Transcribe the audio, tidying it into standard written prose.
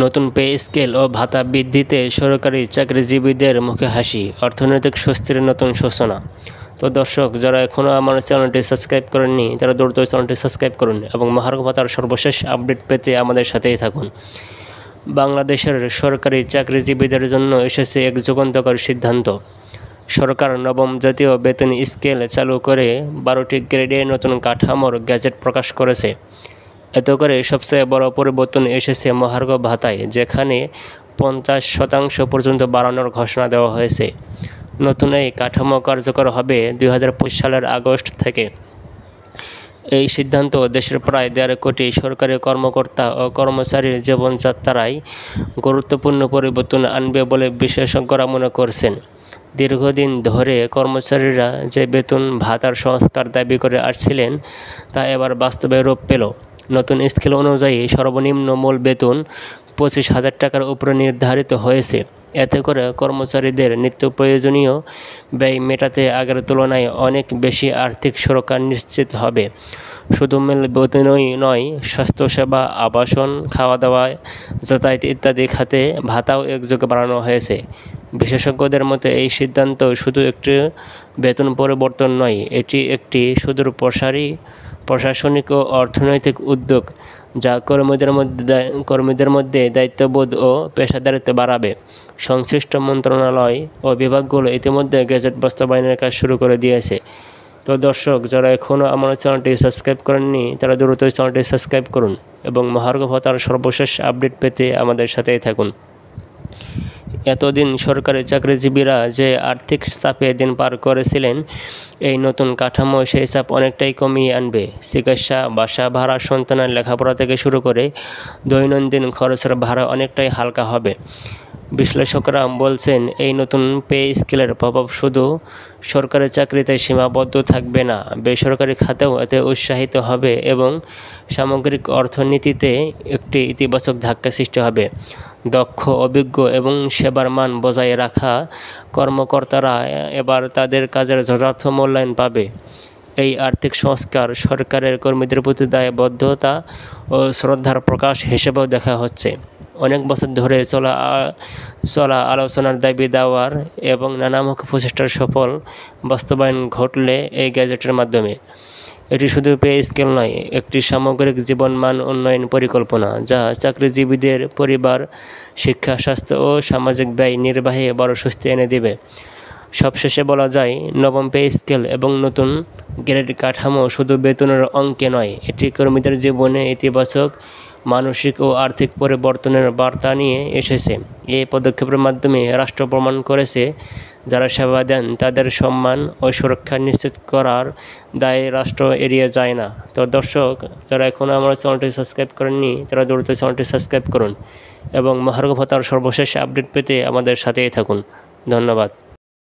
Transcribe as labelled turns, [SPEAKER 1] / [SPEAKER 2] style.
[SPEAKER 1] নতুন pay scale ও ভাতা বৃদ্ধিতে সরকারি চাকরিজীবীদের মুখে হাসি, অর্থনৈতিক স্বস্তির নতুন সূচনা। তো দর্শক, যারা এখনও আমার চ্যানেলটি সাবস্ক্রাইব করেননি তারা দ্রুত চ্যানেলটি সাবস্ক্রাইব করুন এবং মহার্ঘ ভাতার সর্বশেষ আপডেট পেতে আমাদের সাথেই থাকুন। বাংলাদেশের সরকারি চাকরিজীবীদের জন্য এসেছে এক যুগান্তকার সিদ্ধান্ত। সরকার নবম জাতীয় বেতন স্কেল চালু করে 12টি গ্রেডে নতুন কাঠামোর গ্যাজেট প্রকাশ করেছে। এতে করে সবচেয়ে বড় পরিবর্তন এসেছে মহার্ঘ ভাতায়, যেখানে 50% পর্যন্ত বাড়ানোর ঘোষণা দেওয়া হয়েছে। নতুন এই কাঠামো কার্যকর হবে 2025 সালের আগস্ট থেকে। এই সিদ্ধান্ত দেশের প্রায় 1.5 কোটি সরকারি কর্মকর্তা ও কর্মচারীর জীবনযাত্রায় গুরুত্বপূর্ণ পরিবর্তন আনবে বলে বিশেষজ্ঞরা মনে করছেন। দীর্ঘদিন ধরে কর্মচারীরা যে বেতন ভাতার সংস্কার দাবি করে আসছিলেন তা এবার বাস্তবে রূপ পেল। নতুন স্কেল অনুযায়ী সর্বনিম্ন মূল বেতন 25,000 টাকার উপরে নির্ধারিত হয়েছে। এতে করে কর্মচারীদের নিত্য প্রয়োজনীয় ব্যয় মেটাতে আগের তুলনায় অনেক বেশি আর্থিক সুরক্ষা নিশ্চিত হবে। শুধু মূল বেতনই নয়, স্বাস্থ্যসেবা, আবাসন, খাওয়া দাওয়া, যাতায়াত ইত্যাদি খাতে ভাতাও একযোগে বাড়ানো হয়েছে। বিশেষজ্ঞদের মতে এই সিদ্ধান্ত শুধু একটি বেতন পরিবর্তন নয়, এটি একটি সুদূরপ্রসারী প্রশাসনিক ও অর্থনৈতিক উদ্যোগ যা কর্মীদের মধ্যে দায়িত্ববোধ ও পেশাদারিত্ব বাড়াবে। সংশ্লিষ্ট মন্ত্রণালয় ও বিভাগগুলো ইতিমধ্যে গেজেট বাস্তবায়নের কাজ শুরু করে দিয়েছে। তো দর্শক, যারা এখনও আমার চ্যানেলটি সাবস্ক্রাইব করেননি তারা দ্রুত চ্যানেলটি সাবস্ক্রাইব করুন এবং মহার্ঘ ভাতার সর্বশেষ আপডেট পেতে আমাদের সাথেই থাকুন। এতদিন সরকারি চাকরিজীবীরা যে আর্থিক চাপে দিন পার করেছিলেন, এই নতুন কাঠামো সেই চাপ অনেকটাই কমিয়ে আনবে। চিকিৎসা, বাসা ভাড়া, সন্তানের লেখাপড়া থেকে শুরু করে দৈনন্দিন খরচের ভাড়া অনেকটাই হালকা হবে। বিশ্লেষকরা বলছেন, এই নতুন পে স্কেলের প্রভাব শুধু সরকারি চাকরিতে সীমাবদ্ধ থাকবে না, বেসরকারি খাতেও এতে উৎসাহিত হবে এবং সামগ্রিক অর্থনীতিতে একটি ইতিবাচক ধাক্কা সৃষ্টি হবে। দক্ষ, অভিজ্ঞ এবং সেবার মান বজায় রাখা কর্মকর্তারা এবার তাদের কাজের যথার্থ মূল্যায়ন পাবে। এই আর্থিক সংস্কার সরকারের কর্মীদের প্রতি দায়বদ্ধতা ও শ্রদ্ধার প্রকাশ হিসেবেও দেখা হচ্ছে। অনেক বছর ধরে চলা আলোচনার, দাবি দেওয়ার এবং নানামুখী প্রচেষ্টার সফল বাস্তবায়ন ঘটলে এই গ্যাজেটের মাধ্যমে। এটি শুধু পে স্কেল নয়, একটি সামগ্রিক জীবনমান উন্নয়ন পরিকল্পনা যা চাকরিজীবীদের পরিবার, শিক্ষা, স্বাস্থ্য ও সামাজিক ব্যয় নির্বাহে বড় স্বস্তি এনে দেবে। সবশেষে বলা যায়, নবম পে স্কেল এবং নতুন গ্রেড কাঠামো শুধু বেতনের অঙ্কে নয়, এটি কর্মীদের জীবনে ইতিবাচক মানসিক ও আর্থিক পরিবর্তনের বার্তা নিয়ে এসেছে। এই পদক্ষেপের মাধ্যমে রাষ্ট্র প্রমাণ করেছে, যারা সেবা দেন তাদের সম্মান ও সুরক্ষা নিশ্চিত করার দায়ে রাষ্ট্র এড়িয়ে যায় না। তো দর্শক, যারা এখনও আমার চ্যানেলটি সাবস্ক্রাইব করেননি তারা দ্রুত চ্যানেলটি সাবস্ক্রাইব করুন এবং মহার্ঘ ভাতার সর্বশেষ আপডেট পেতে আমাদের সাথেই থাকুন। ধন্যবাদ।